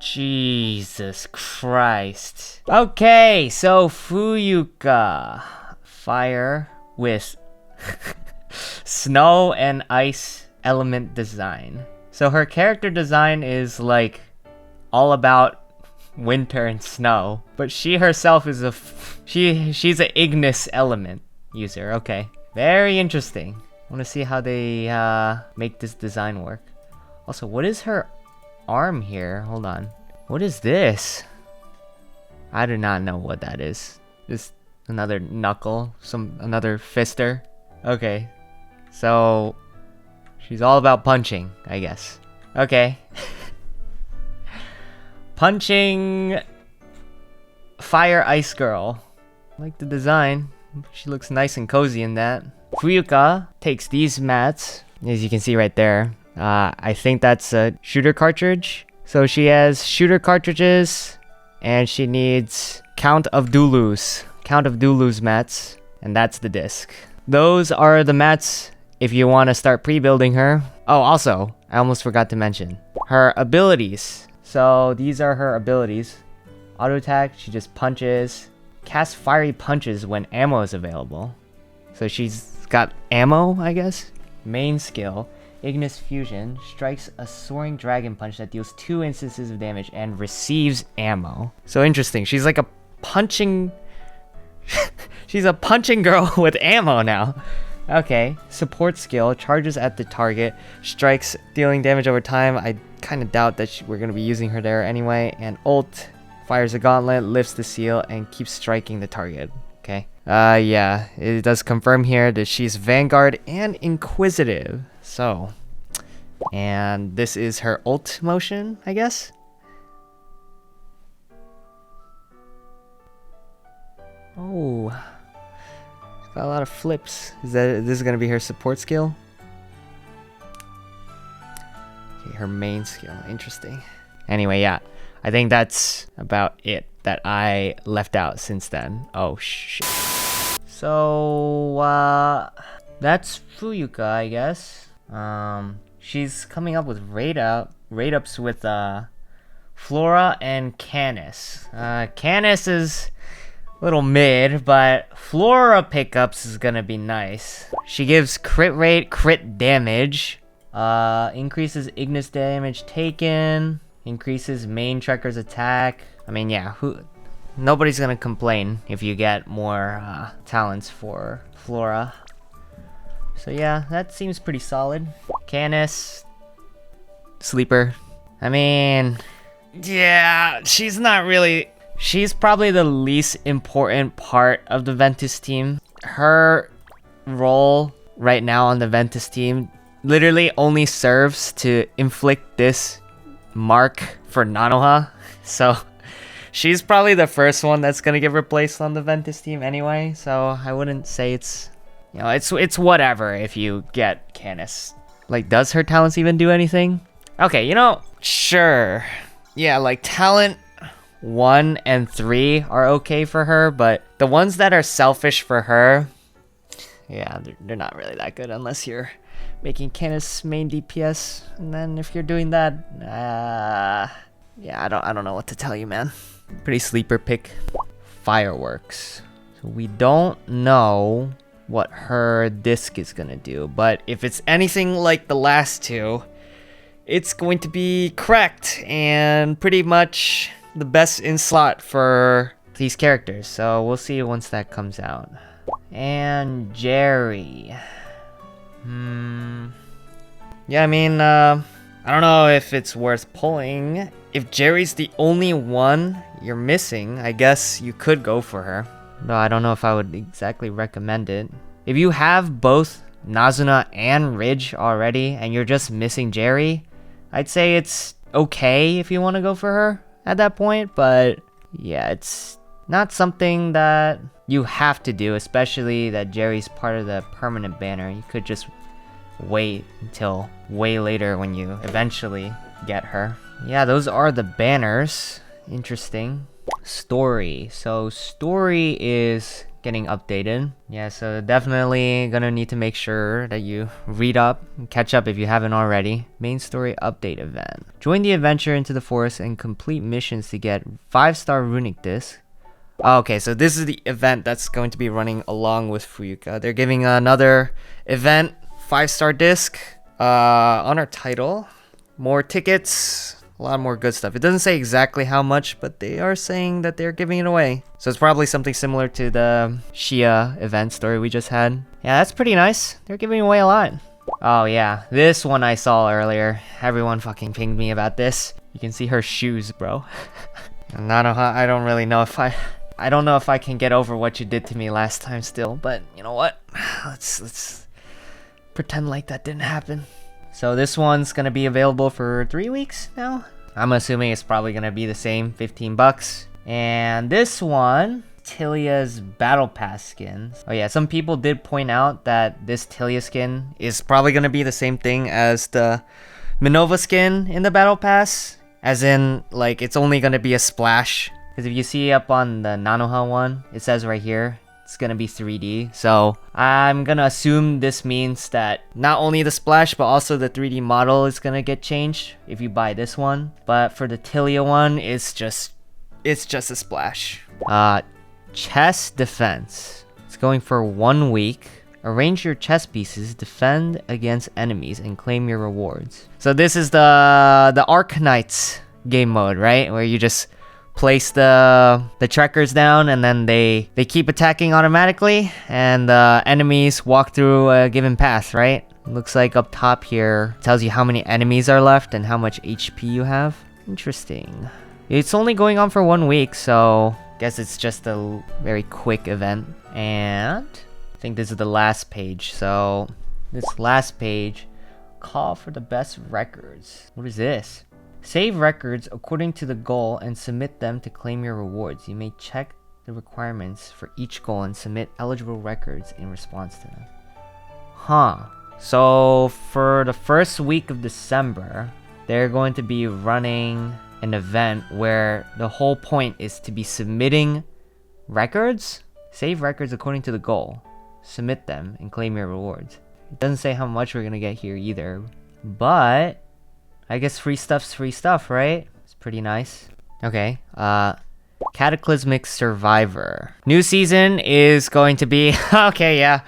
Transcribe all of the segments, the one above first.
Jesus Christ. Okay, so Fuyuka. Fire with snow and ice element design. So her character design is like all about winter and snow, but she herself is she's an IGNIS element user. Okay, very interesting. I want to see how they make this design work. Also, what is her arm here? Hold on. What is this? I do not know what that is. Just another knuckle, another fister. Okay, so she's all about punching, I guess. Okay. Punching Fire Ice Girl. I like the design. She looks nice and cozy in that. Fuyuka takes these mats, as you can see right there. I think that's a shooter cartridge. So she has shooter cartridges, and she needs Count of Dulu's mats, and that's the disc. Those are the mats if you want to start pre-building her. Oh, also, I almost forgot to mention her abilities. So these are her abilities. Auto attack, she just punches. Cast fiery punches when ammo is available. So she's got ammo, I guess. Main skill, Ignis Fusion, strikes a soaring dragon punch that deals 2 instances of damage and receives ammo. So interesting, she's like a punching... she's a punching girl with ammo now. Okay, support skill, charges at the target, strikes dealing damage over time. I kind of doubt that we're going to be using her there anyway. And ult, fires a gauntlet, lifts the seal, and keeps striking the target. Okay. Yeah, it does confirm here that she's Vanguard and Inquisitive. So, and this is her ult motion, I guess. Oh, she's got a lot of flips. This is gonna be her support skill? Okay, her main skill. Interesting. Anyway, yeah, I think that's about it that I left out since then. Oh shit. So that's Fuyuka, I guess. She's coming up with raid ups with Flora and Canace. Canace is a little mid, but Flora pickups is gonna be nice. She gives crit rate, crit damage, increases Ignis damage taken, increases main trekker's attack. I mean, yeah, nobody's gonna complain if you get more talents for Flora. So yeah, that seems pretty solid. Canace, sleeper. I mean, yeah, she's not really... She's probably the least important part of the Ventus team. Her role right now on the Ventus team literally only serves to inflict this mark for Nanoha. So she's probably the first one that's gonna get replaced on the Ventus team anyway. So I wouldn't say it's, you know, it's whatever if you get Canace. Like, does her talents even do anything? Okay, you know, sure. Yeah, like talent 1 and 3 are okay for her, but the ones that are selfish for her, yeah, they're not really that good unless you're making Canace main DPS. And then if you're doing that, yeah, I don't know what to tell you, man. Pretty sleeper pick. Fireworks. So we don't know what her disc is gonna do, but if it's anything like the last two, it's going to be correct and pretty much the best in slot for these characters. So we'll see once that comes out. And Gerie. Yeah, I mean, I don't know if it's worth pulling. If Gerie's the only one you're missing, I guess you could go for her. No, I don't know if I would exactly recommend it. If you have both Nazuna and Ridge already and you're just missing Gerie, I'd say it's okay if you want to go for her at that point, but yeah, it's not something that you have to do, especially that Gerie's part of the permanent banner. You could just wait until way later when you eventually get her. Yeah, those are the banners. Interesting. Story. So story is getting updated. Yeah, so definitely gonna need to make sure that you read up, catch up if you haven't already. Main story update event. Join the adventure into the forest and complete missions to get 5-star Runic Disk. Okay, so this is the event that's going to be running along with Fuyuka. They're giving another event, 5-star disc, on our title. More tickets, a lot more good stuff. It doesn't say exactly how much, but they are saying that they're giving it away. So it's probably something similar to the Shia event story we just had. Yeah, that's pretty nice. They're giving away a lot. Oh yeah, this one I saw earlier. Everyone fucking pinged me about this. You can see her shoes, bro. And I don't really know if I don't know if I can get over what you did to me last time still, but you know what? Let's pretend like that didn't happen. So this one's gonna be available for 3 weeks now. I'm assuming it's probably gonna be the same, 15 bucks. And this one, Tilia's Battle Pass skins. Oh yeah, some people did point out that this Tilia skin is probably gonna be the same thing as the Minova skin in the Battle Pass. As in, like, it's only gonna be a splash. Because if you see up on the Nanoha one, it says right here, it's gonna be 3D. So I'm gonna assume this means that not only the splash, but also the 3D model is gonna get changed if you buy this one. But for the Tilia one, it's just a splash. Chess defense. It's going for 1 week. Arrange your chess pieces, defend against enemies, and claim your rewards. So this is the Arknights game mode, right? Where you just place the trackers down and then they keep attacking automatically, and the enemies walk through a given path, right? Looks like up top here tells you how many enemies are left and how much HP you have. Interesting. It's only going on for 1 week, so guess it's just a very quick event. And I think this is the last page. So this last page, call for the best records. What is this? Save records according to the goal and submit them to claim your rewards. You may check the requirements for each goal and submit eligible records in response to them. Huh. So for the first week of December, they're going to be running an event where the whole point is to be submitting records. Save records according to the goal. Submit them and claim your rewards. It doesn't say how much we're gonna get here either, but I guess free stuff's free stuff, right? It's pretty nice. Okay, Cataclysmic Survivor. New season is going to be, okay, yeah.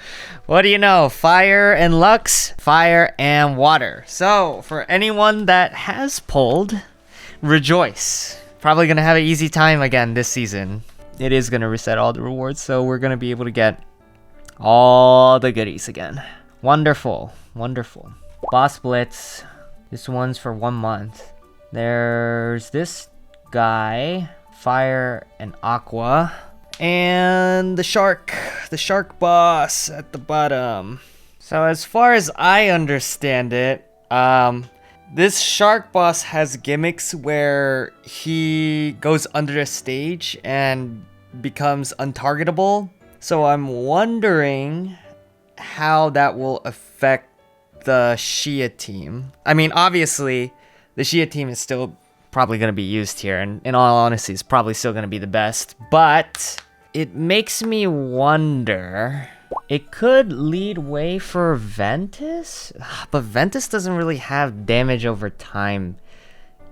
What do you know? Fire and Lux, fire and water. So, for anyone that has pulled, rejoice. Probably gonna have an easy time again this season. It is gonna reset all the rewards, so we're gonna be able to get all the goodies again. Wonderful, wonderful. Boss Blitz. This one's for 1 month. There's this guy, fire and aqua, and the shark boss at the bottom. So as far as I understand it, this shark boss has gimmicks where he goes under the stage and becomes untargetable. So I'm wondering how that will affect the Shia team. I mean, obviously, the Shia team is still probably going to be used here, and in all honesty, it's probably still going to be the best. But it makes me wonder, it could lead way for Ventus, but Ventus doesn't really have damage over time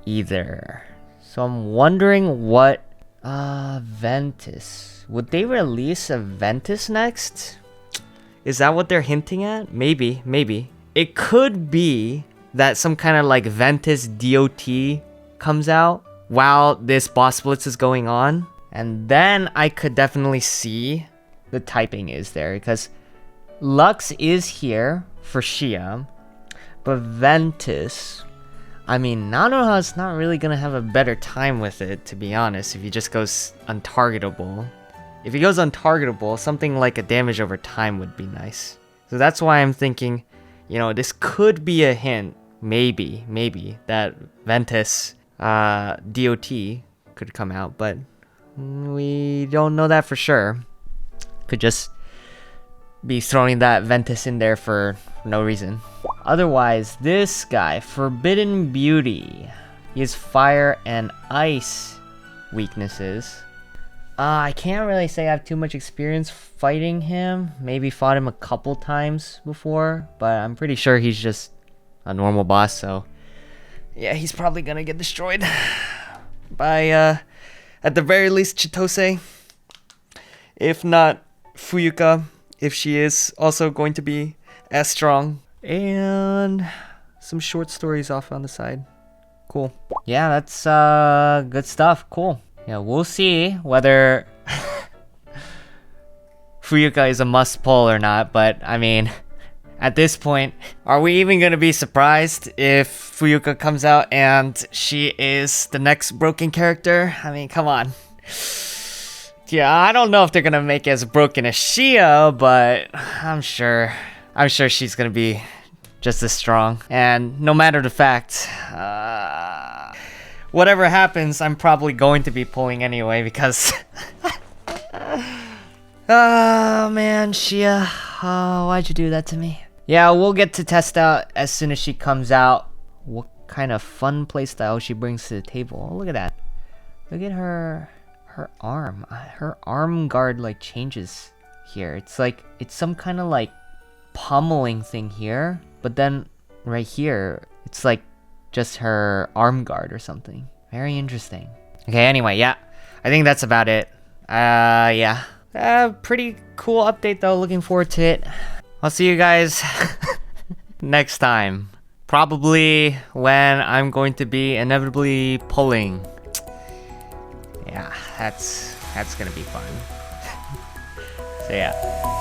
either. So I'm wondering what Ventus, would they release a Ventus next? Is that what they're hinting at? Maybe. It could be that some kind of like Ventus DOT comes out while this boss blitz is going on. And then I could definitely see the typing is there, because Lux is here for Shia, but Ventus, I mean, Nanoha's not really gonna have a better time with it, to be honest, if he just goes untargetable. If he goes untargetable, something like a damage over time would be nice. So that's why I'm thinking, you know, this could be a hint, maybe, that Ventus DOT could come out, but we don't know that for sure. Could just be throwing that Ventus in there for no reason. Otherwise, this guy, Forbidden Beauty, he has fire and ice weaknesses. I can't really say I have too much experience fighting him. Maybe fought him a couple times before, but I'm pretty sure he's just a normal boss, so yeah, he's probably gonna get destroyed by, at the very least, Chitose. If not, Fuyuka, if she is also going to be as strong. And some short stories off on the side. Cool. Yeah, that's good stuff. Cool. Yeah, we'll see whether Fuyuka is a must pull or not, but I mean, at this point, are we even gonna be surprised if Fuyuka comes out and she is the next broken character? I mean, come on. Yeah, I don't know if they're gonna make it as broken as Shia, but I'm sure she's gonna be just as strong. And no matter the fact, whatever happens, I'm probably going to be pulling anyway because oh man, Shia, oh, why'd you do that to me? Yeah, we'll get to test out as soon as she comes out what kind of fun playstyle she brings to the table. Oh, look at that. Look at her arm. Her arm guard like changes here. It's like, it's some kind of like pummeling thing here, but then right here, it's like just her arm guard or something. Very interesting. Okay, anyway, yeah, I think that's about it. Yeah. Pretty cool update though, looking forward to it. I'll see you guys next time. Probably when I'm going to be inevitably pulling. Yeah, that's gonna be fun. So yeah.